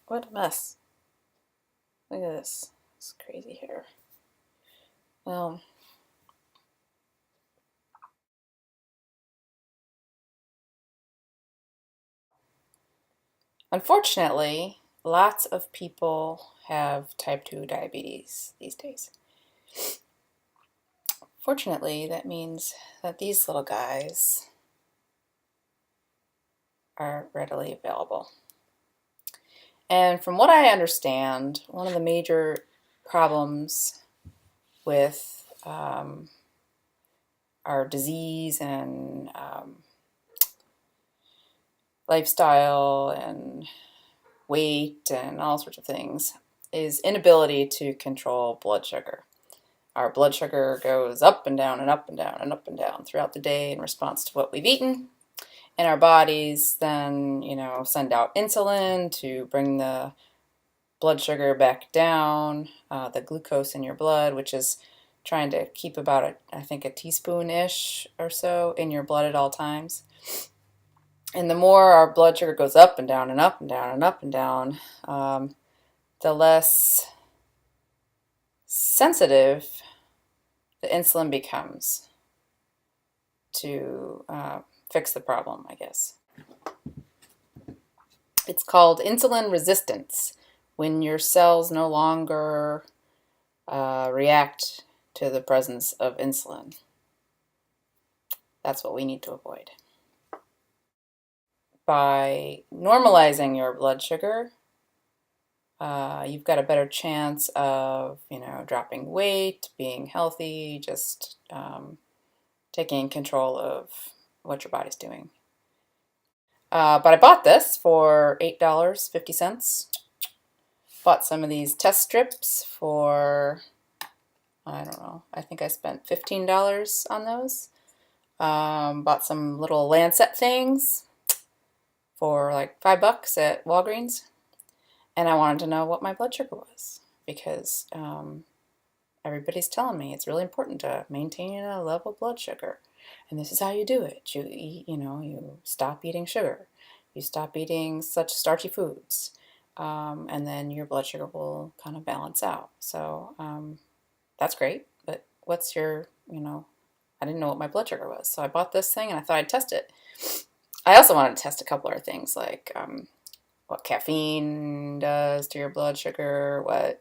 What a mess. Look at this. It's crazy hair. Well, unfortunately, lots of people have type 2 diabetes these days. Fortunately, that means that these little guys are readily available. And from what I understand, one of the major problems with our disease and lifestyle and weight and all sorts of things is inability to control blood sugar. Our blood sugar goes up and down and up and down and up and down throughout the day in response to what we've eaten. And our bodies then, send out insulin to bring the blood sugar back down, the glucose in your blood, which is trying to keep about, I think, a teaspoon-ish or so in your blood at all times. And the more our blood sugar goes up and down and up and down and up and down, the less sensitive the insulin becomes to fix the problem, I guess. It's called insulin resistance, when your cells no longer react to the presence of insulin. That's what we need to avoid. By normalizing your blood sugar, you've got a better chance of, dropping weight, being healthy, just taking control of what your body's doing. But I bought this for $8.50. Bought some of these test strips for, I don't know, I think I spent $15 on those. Bought some little Lancet things for like $5 at Walgreens. And I wanted to know what my blood sugar was because everybody's telling me it's really important to maintain a level blood sugar. And this is how you do it. You eat, you stop eating sugar. You stop eating such starchy foods. And then your blood sugar will kind of balance out. So that's great. But what's your, I didn't know what my blood sugar was. So I bought this thing and I thought I'd test it. I also wanted to test a couple other things like what caffeine does to your blood sugar, what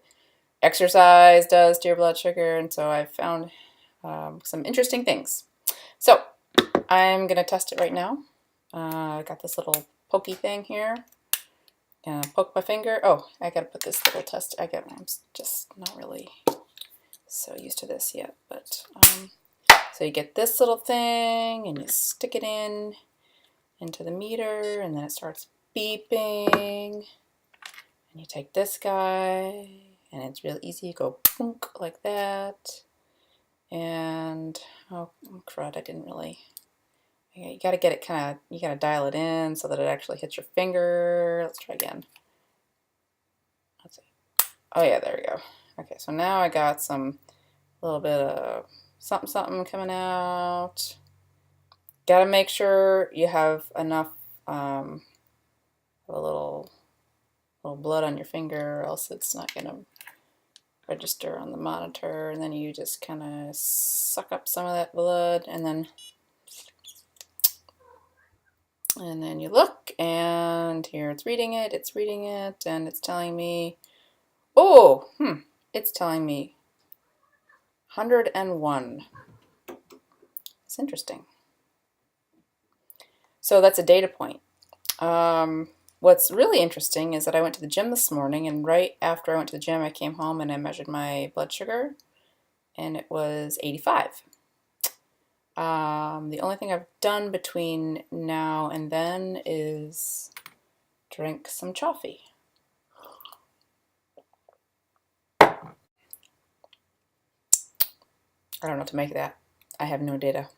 exercise does to your blood sugar. And so I found some interesting things. So I'm going to test it right now. I got this little pokey thing here. Gonna poke my finger. Oh, I gotta put this little test. I'm just not really so used to this yet. But so you get this little thing and you stick it into the meter, and then it starts beeping. And you take this guy, and it's real easy. You go punk like that. And oh crud! I didn't really. You gotta get it you gotta dial it in so that it actually hits your finger. Let's try again. Let's see. Oh yeah, there we go. Okay, so now I got some little bit of something coming out. Gotta make sure you have enough a little blood on your finger, or else it's not gonna register on the monitor. And then you just kind of suck up some of that blood, and then you look, and here it's reading it, and it's telling me, it's telling me 101. It's interesting. So that's a data point. What's really interesting is that I went to the gym this morning, and right after I went to the gym, I came home and I measured my blood sugar, and it was 85. The only thing I've done between now and then is drink some coffee. I don't know what to make of that. I have no data.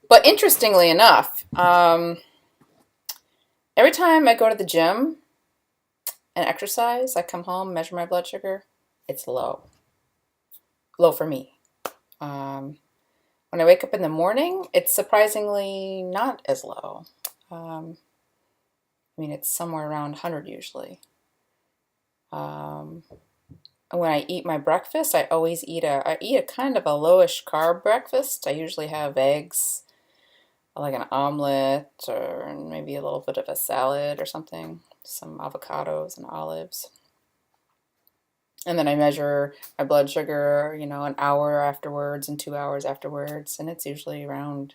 But interestingly enough, every time I go to the gym and exercise, I come home, measure my blood sugar, it's low. Low for me. When I wake up in the morning, it's surprisingly not as low. I mean, it's somewhere around 100 usually. When I eat my breakfast, I always eat a kind of a lowish carb breakfast. I usually have eggs, like an omelet, or maybe a little bit of a salad or something, some avocados and olives. And then I measure my blood sugar, an hour afterwards and 2 hours afterwards, and it's usually around,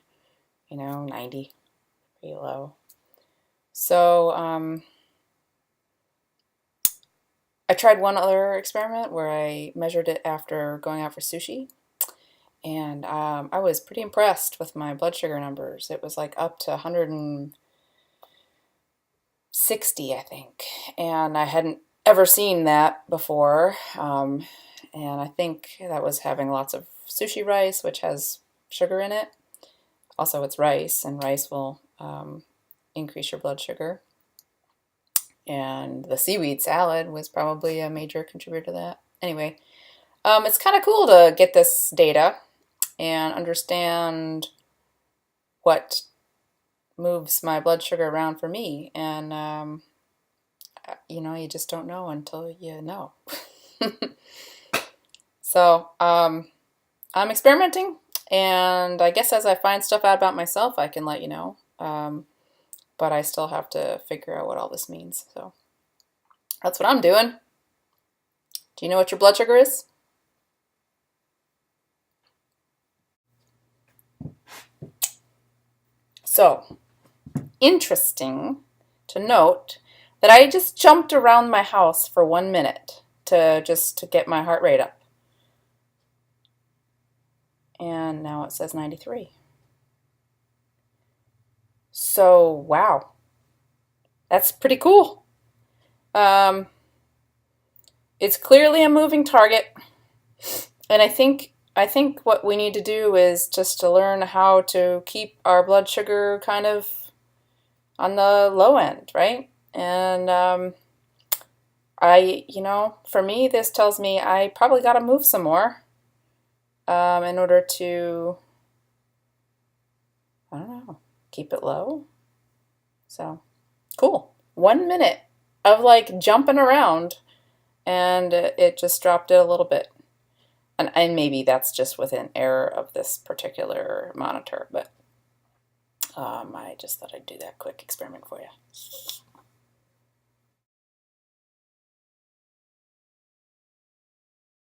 90, pretty low. So I tried one other experiment where I measured it after going out for sushi, and I was pretty impressed with my blood sugar numbers. It was like up to 160, I think, and I hadn't ever seen that before. And I think that was having lots of sushi rice, which has sugar in it. Also, it's rice, and rice will increase your blood sugar. And the seaweed salad was probably a major contributor to that. Anyway, it's kind of cool to get this data and understand what moves my blood sugar around for me. And, you just don't know until you know. So I'm experimenting, and I guess as I find stuff out about myself, I can let you know. But I still have to figure out what all this means. So that's what I'm doing. Do you know what your blood sugar is? So, interesting to note that I just jumped around my house for 1 minute to get my heart rate up. And now it says 93. So, wow. That's pretty cool. It's clearly a moving target. And I think what we need to do is just to learn how to keep our blood sugar kind of on the low end, right? And for me, this tells me I probably got to move some more in order to, I don't know, keep it low. So, cool. 1 minute of like jumping around, and it just dropped it a little bit. And maybe that's just within error of this particular monitor, but I just thought I'd do that quick experiment for you.